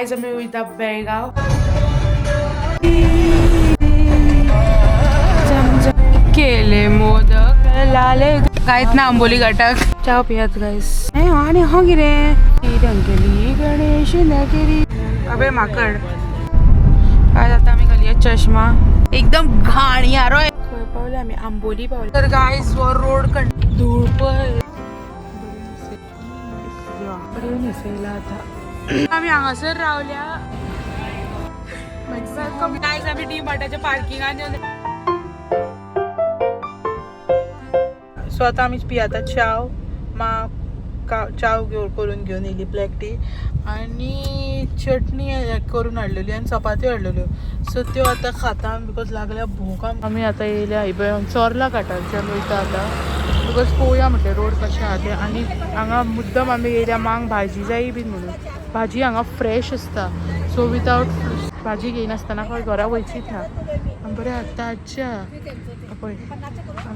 आज आम्ही वयता बेळगाव. केले मोदक लाले कायत ना आंबोली घाटाक चाव पियात गाईस. आणि हो गिरे रंगली गणेश नगरी. अबे माकड आज आता आम्ही घालूया चष्मा. एकदम घाण यारो खंय पावले आम्ही आंबोली पावले. तर गाईस वर रोड धूळ पण आता आम्ही हांगासर रावल्या. गाईस आम्ही डी मार्टाच्या पार्किंगान स्वतः आम्हीच पियाता चाव. चाव करून घेऊन येयली ब्लॅक टी आणि चटणी करून हाडलेली आणि चपाती हाडलेल्यो. सो त्यो आता खाता बिकॉज लागल्या भूक. आम्ही आता येयल्या चोरला काटारचे आमी वयता आता बिकॉज पळोवया म्हटलें रोड कशें आहा तें. आनी हांगा मुद्दम आमी येयल्या मांग भाजी जायी बीन म्हणून. भाजी हांगा फ्रेश आसता सो विथआउट भाजी घेयनासतना खंय घरा वयचीच ना. बरें आतां ताज्या पळय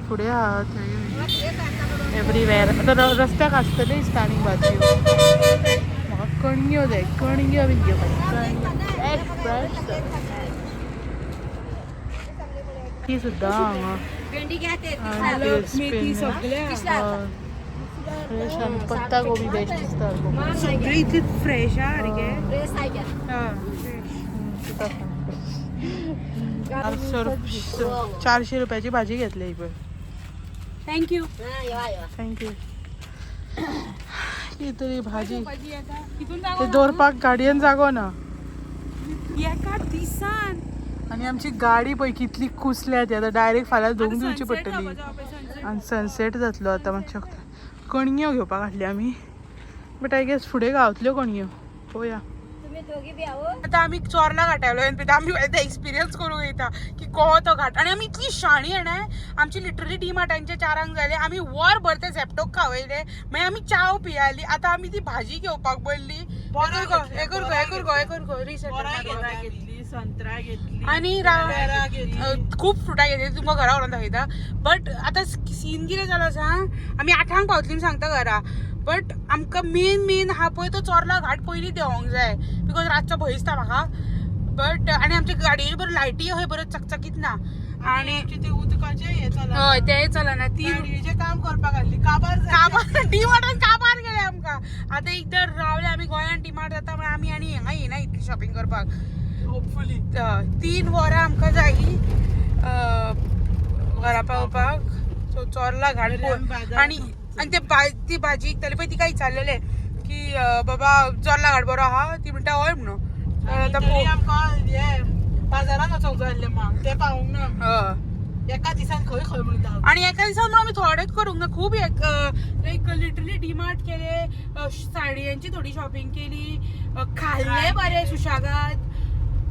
फुडें आहा थंय एवरीवेर. आतां रस्त्याक आसतली दिसता आनीक भाजयो. म्हाका कणग्यो जाय कणग्यो बीन घेवपाक फ्रेश ती सुद्दां हांगा फ्रेश आनी पत्ता गोबी बेस्ट दिसता. सगळी इतली फ्रेश आहा रे. 400 रुपयाची भाजी घेतली ही पळय. Thank you thank you. ही तरी भाजी ते दवरपाक गाडयेन जागो ना एका दिसान. आनी आमची गाडी पळय कितली कुसल्या ती. आतां डायरेक्ट फाल्यां धुवूंक दिवची पडटली. आनी सनसेट जातलो आतां मातशें. कणग्यो घेवपाक हाडल्या आमी बट आय गेस फुडें गावतल्यो कणग्यो पळोवया. आता आम्ही चोरला घाटावलो आम्ही एक्सपिरियन्स करूंक वयता की को तो घाट. आणि आम्ही इतली शाणी आहे ना. आमची लिटरली डी मार्टांचे 4 जाले. आम्ही वर भरते झेपटोक खावयले मागीर आम्ही चाव पियाली. आता आम्ही ती भाजी घेवपाक बसली. संत्रा घेतली आणि खूप फ्रुटां घेतली. तुमकां घरा व्हरून दाखयता. बट आतां सीन कितें जालो सांग. आमी 8 पावतली सांगता घरा. बट आमकां मेन हा पळय तो चोरला घाट पयलीं देवोंक जाय बिकॉज रातचो भंय दिसता म्हाका. बट आनी आमच्या गाडयेच्यो बऱ्यो लायटी हय बऱ्यो चकचकीत ना. आनी ते उदकाचे हे चलना. हय तेय चलना. ती गाडयेचें काम करपाक हाडली. काबार डी मार्टान काबार गेले आमकां. आतां एक तर रावले आमी गोंयान डी मार्ट जाता म्हण आमी आनी हांगा येना इतली शॉपिंग करपाक. होपफुली 3 वरां आमकां जायी घरा पावपाक. सो चोरला घाट आनी ती भाजी इकताली पळय तिका विचारलेले की बाबा चोरला घाट बरो आहा. ती म्हणटा हय म्हणून. बाजारान वचोंक जाय आसलें मांग ते पावूंक ना. एका दिसान खंय खंय म्हणटा. आनी एका दिसान म्हणून आमी थोडेच करूंक ना. खूब लायक लिटरली डी मार्ट केले. साडयांची थोडी शॉपिंग केली. खाल्ले बरें सुशागाद.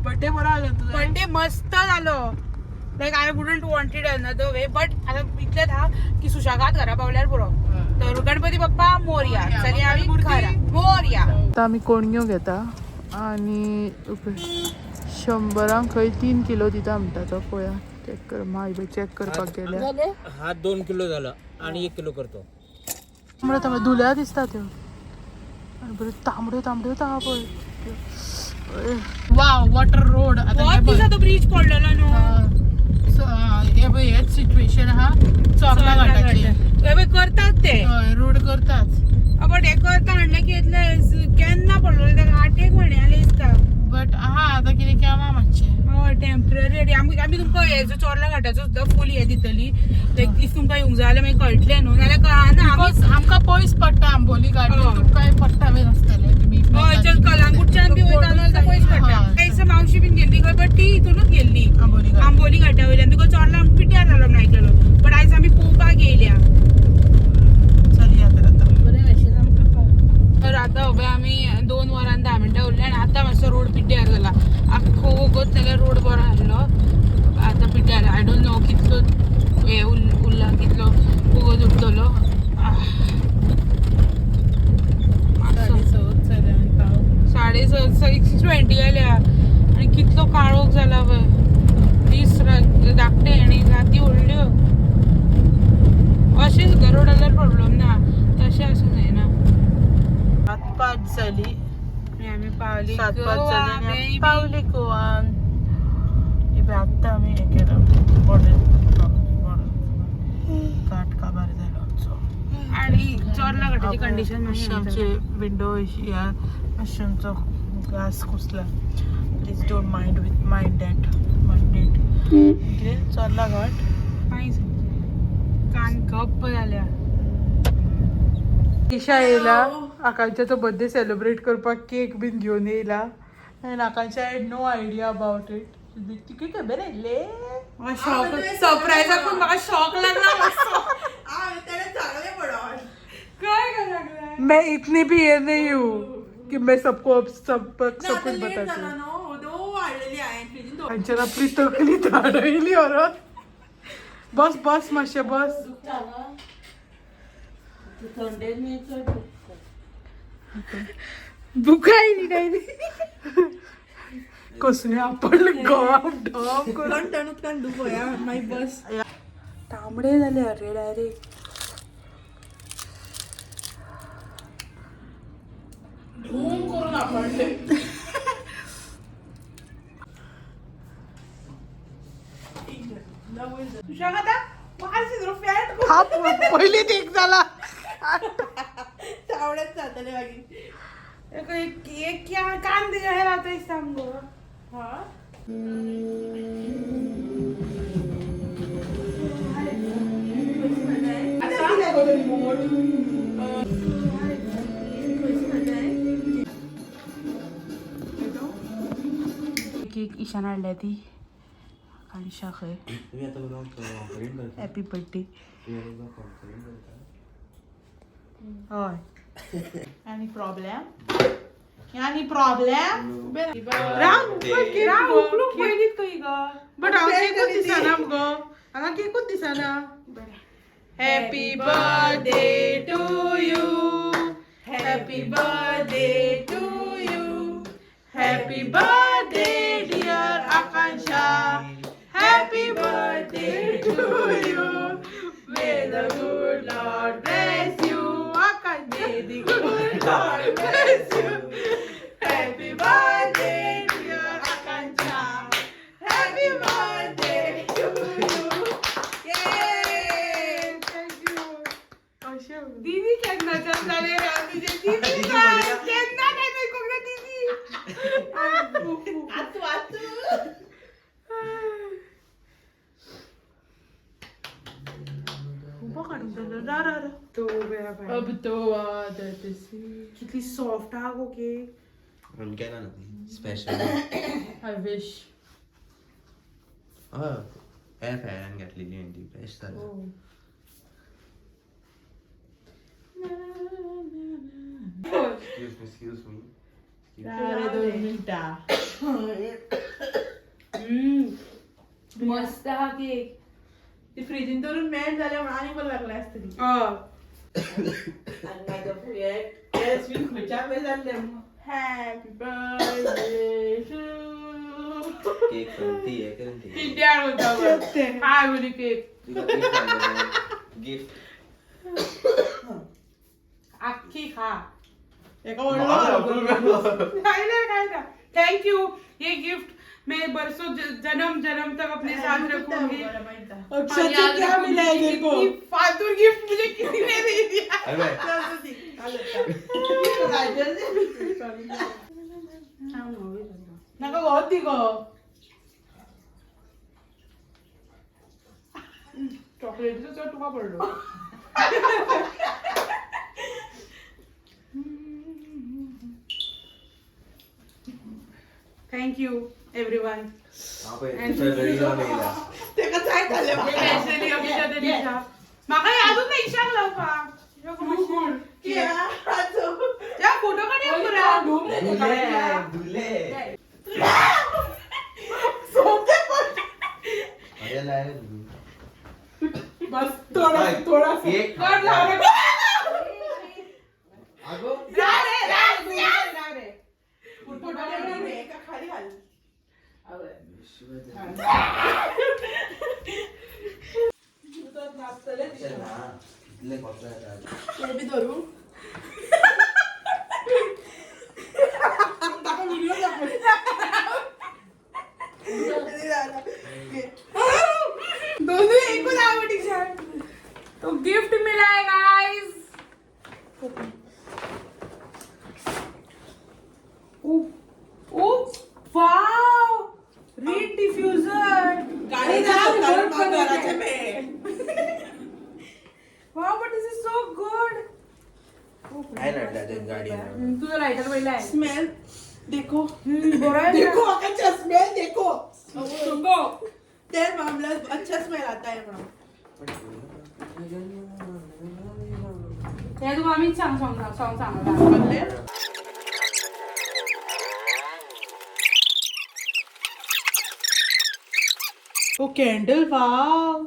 बर्थडे बरो जालो. बर्थडे मस्त जालो. Like I wouldn't wanted another way. But आतां इतलेंच आहा की सुशागाद घरा पावल्यार पुरो. तर गणपती बाप्पा मोरया. चली आमी घरा मोरया. आतां आमी कोणग्यो घेता आनी 100 खंय 3 किलो दिता म्हणटा तो. पळया चेक कर. माय चेक करपाक गेल्या हा 2 किलो झाला आणि 1 किलो करतो. तांबड्यो धुल्या दिसता त्यो. आनी बऱ्यो तांबड्यो आहा पळय. Wow water road. आता ब्रिज पडलेलो न्हू. हेच सिच्युएशन आहा चोरला घाटाची. करतात ते रोड करतात. बट हे करता म्हणलें की इतलें केन्ना पडलो त्या घाटेक म्हणाले दिसता. बट आहा आतां कितें केलां मातशें. हय टेम्पररी. आमी तुमकां हेजो चोरला घाटाचो सुद्दां फूल हे दितली. लायक इफ तुमकां येवंक जाय जाल्यार मागीर कळटलें न्हू. नाल्यार कळना. आमकां पयस पडटा आंबोली घाट. तुमकां पडटा बीन आसतलें तुमी. हय कलंगूटच्यान बी वयता जाल्यार पयस पडटा. थंयसर मावशी बीन गेल्ली खंय बट ती हितूनच गेल्ली आंबोली घाटा वयल्यान. बिकॉज चोरला आमकां पिट्यार जालो म्हण आयकलेलो. बट आयज आमी पळोवपाक येयल्या. चलया तर आतां बरें भशेन आमकां. तर आतां हबय आमी 2 वरां 10 मिनटां उरली आनी आतां मातसो रोड पिड्ड्यार जाला. आख्खो वगत जाल्यार रोड बरो आसलो. आतां पिड्ड्यार. आय डोंट नो कितलो हे उरला कितलो वगत उरतलो. 6:20 जाल्या आनी कितलो काळोख जाला पळय. दीस धाकटे आनी राती व्हडल्यो. अशें सुद्दां रोडार प्रॉब्लेम ना. तशें आसूं जायना. 5 जाली आम्ही पावली 7-5 गोवा, जणांनी baby. पावली गोवान. आता आम्ही हे केलं बॉर्डर काट काबार झालो आमचो. आणि चोरला गटाची कंडिशन आमची विंडो अशी या आमचो ग्लास कुसला. Please don't mind that Chorla Ghat. कान गप्प झाल्या. ईशा येयला आकांक्षाचो बर्थडे सेलिब्रेट करपाक केक बीन घेवन येयला. आनी Akanksha had no idea about it. तिका खबर आसले सरप्राईजाक पण म्हाका शॉक लागला मातसो. काय लागला मैं इतनी भी ये नहीं हूँ कि मैं सबको सब कुछ बताती हूँ. अंजना प्लीज तकली धाडयली और बस बस मातशे बस. बुकायली काय कसले आपण गॉम ढॉम करून तांबडे झाले अरे डायरेक्ट. पहिले एक झाला कान दिया राहतोय सांग केक ईशान हाडल्या ती आकांक्षा खंय. Happy birthday. हय. एनी प्रॉब्लेम बट हांव केकूच दिसना मुगो. हांगा केकूच दिसना. Happy birthday to you. Happy birthday to you. Happy birthday dear Akanksha. Happy birthday to you. May the good Lord bless you. Akanksha may the good Lord bless you. Happy birthday dear Akanksha. Happy birthday to you. दीदी केन्ना जाले तुझे दीदी केन्ना काय कोण दीदी अब तो आदत सी. कितली सॉफ्ट हा गो cake. Special I wish. Air fan घातलेली आणि ती बेस्ट झालं. Excuse me. दोन मिनिटां. मस्त हा केक. ती फ्रीजीन धरून मेल्ट जाल्यार आनी बरं लागले आसतली. आनी मागीर गॅस बीन खंयच्या पळय जाल्ले. Happy birthday to. केक कोणती आहे कोणती इंडिया होता हाय बोली केक गिफ्ट आखी खा. एका व्हडलो काय ना थैंक यू. ये गिफ्ट मैं बरसों जन्म जन्म तक अपने साथ रखूंगी. अक्षय क्या मिला है तेरे को. फालतू गिफ्ट मुझे किसी ने नहीं दिया. नका होती गो. चॉकलेटचं चट तुका पडलो. Thank you everyone. म्हाका अजून नाही इशाक लावपा. त्या फोटो काढ बस थोड़ा थोड़ा गाडी तुझं लायटर पहिला आहे स्मेल देखो बरं आहे देखो अच्छा स्मेल देखो तेल मामला अच्छा स्मेल आता है म्हणून तू आम्हीच सांग सांगला oh candle wow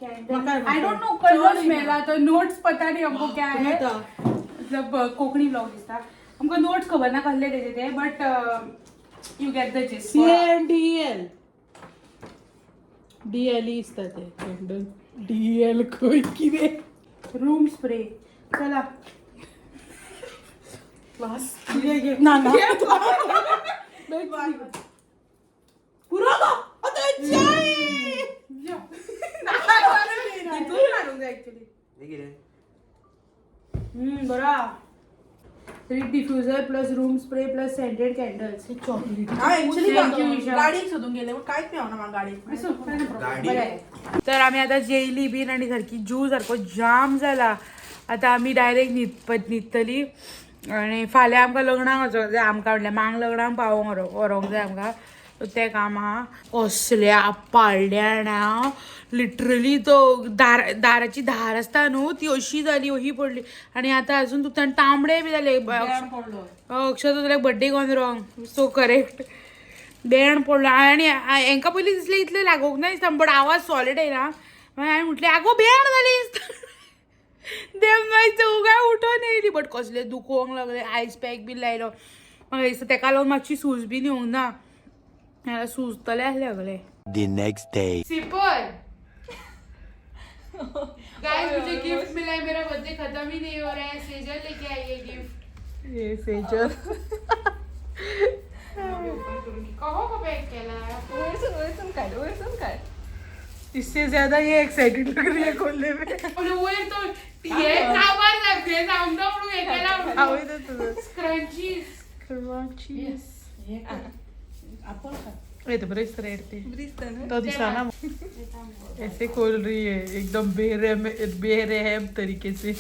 I don't know colour smell आता नोट्स पता नहीं हमको क्या है मतलब कोकणी ब्लॉग दिसता हमको नोट्स खबर ना कसले त्याचे ते but you get the gist CNDL DL असतात ते कैंडल DL कोई किरे रूम स्प्रे चला क्लास ना पुरा का आता चाय बरा street diffuser plus room spray plus scented candles chocolate Thank you, Isha. गाडी शोधून गेले मग काहीच नाही होणार गाडी तर आम्ही आता जेली बीन आणि सारखी जू सारको जाम जाला आता आम्ही डायरेक्ट न्हिदतली आणि फाल्यां आमकां लग्नाक वचोंक जाय आमकां म्हणल्यार मांग लग्नाक पावोंक व्हरोंक जाय आमकां सो तें काम आहा कसल्या पाळड्यान लिटरली तो दाराची धार आसता न्हू ती अशी जाली अशी पडली आणि आता अजून तुका तांबडे बी जाले अक्षर birthday gone wrong so correct बेण पडलो आणि हांकां पयलीं दिसलें इतलें लागोंक ना दिसता बट आवाज सॉलिड येयना मागीर हांवें म्हटलें आगो बेण जाली देव मागीर चौगाय उठोन येयली बट कसले दुखोवंक लागले आयस पॅक बी लायलो म्हाका दिसता तेका लागून मातशी सूज बीन येवंक ना नाल्यार सुजतले आसले सगळे The next day. Sipper guys मुझे गिफ्ट मिला है मेरा बर्थडे खत्म ही नहीं हो रहा है सेजल लेके आई है गिफ्ट ये सेजल कहो को पैक केला इससे ज्यादा ये एक्साइटेड लग रही है खोलने में और वो तो ये सामान लग गए सामने म्हणून हे केला आवडत आहे तुझं क्रंची क्रंची ये तो बरेच तरह इरते तो दिसाना ऐसे खोल रही है एकदम बेरहम तरीके से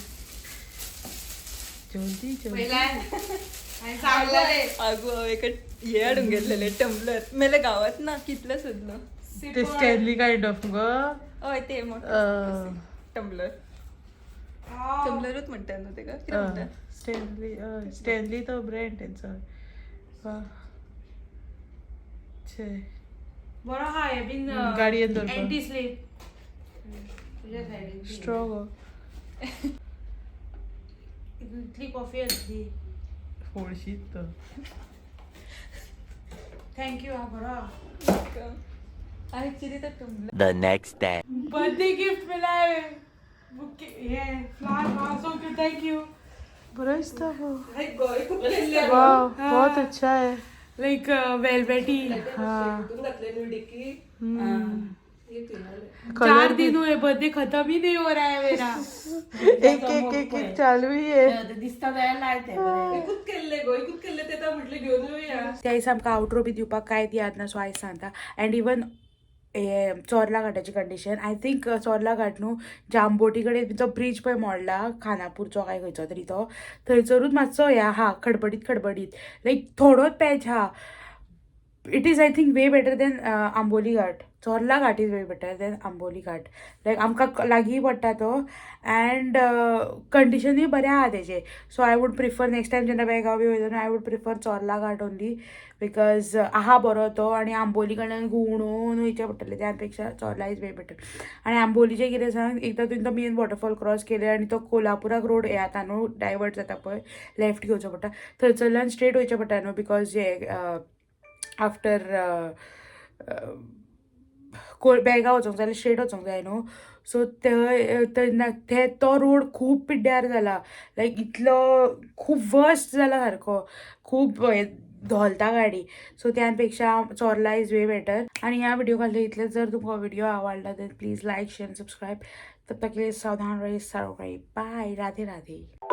जल्दी जल्दी अगो एक हे हाडून गेल्लेले टम्बलर मेले गावात ना कितलं सोदलो ते स्टॅनली काइंड ऑफ ग हय ते टम्बलर टम्बलरूच म्हणतात ना तेका कितें म्हणतात स्टॅनली तो ब्रँड त्यांचा बरो हा हे बिन गाडी अंदर एंटी स्लिप स्ट्रॉंग इतली कॉफी असली फोडशीत तर थँक्यू हा बरो ऍक्च्युली तो tumbler The next day. Birthday gift मिला है बुके ये फ्लावर वासो के थैंक यू बरस था वो वाह बहुत अच्छा है लाइक वेलवेटी हाँ 4 दिन हुए बर्थडे खत्म ही नहीं हो रहा है मेरा एक चालू ही है दिसता जायला लायते एकूच केल्ले गो एकूच केल्ले ते तर म्हटले घेऊन येऊया त्या दिसा आमकां आउटरो बी दिवपाक कांय दियात ना सो आयज सांगता अँड इवन हे चोरला घाटाची कंडिशन आय थिंक चोरला घाट न्हू जांबोटी कडेन जो ब्रीज पळय मोडला खानापूरचो काय खंयचो तरी तो थंयसरूच मातसो हे आहा खडबडीत लायक थोडोच पॅच आहा it is I think way better than Amboli Ghat Chorla Ghat is way better than Amboli Ghat like आमकां लागीं पडटा तो अँड कंडिशनूय बरें आहा तेजे so I would prefer next time जेन्ना बेळगांव बी वयता I would prefer Chorla Ghat only because आहा बरो तो आनी आंबोली कडल्यान घुंवणून वयचें पडटलें त्या पेक्षा चोरला इज वे बेटर आनी आंबोलीचें कितें सांग एकदां तुवें तो मेन वॉटरफॉल क्रॉस केले आनी तो कोल्हापुराक रोड हे आता न्हू डायवर्ट जाता पळय लेफ्ट घेवचो पडटा थंयसरल्यान स्ट्रेट वयचें पडटा न्हू बिकॉज हे आफ्टर बेळगांव वचोंक जाय जाल्यार स्ट्रेट वचोंक जाय न्हू सो तो रोड खूब पिड्ड्यार जाला लायक इतलो खूब वर्स्ट जाला सारको खूब धोलता गाडी सो त्या पेक्षा चोरला इज वे बेटर आनी ह्या व्हिडिओ खातीर इतलें जर तुमकां व्हिडिओ आवडला then please like share subscribe तब तक के लिए सावधान रहिए बाय राधे राधे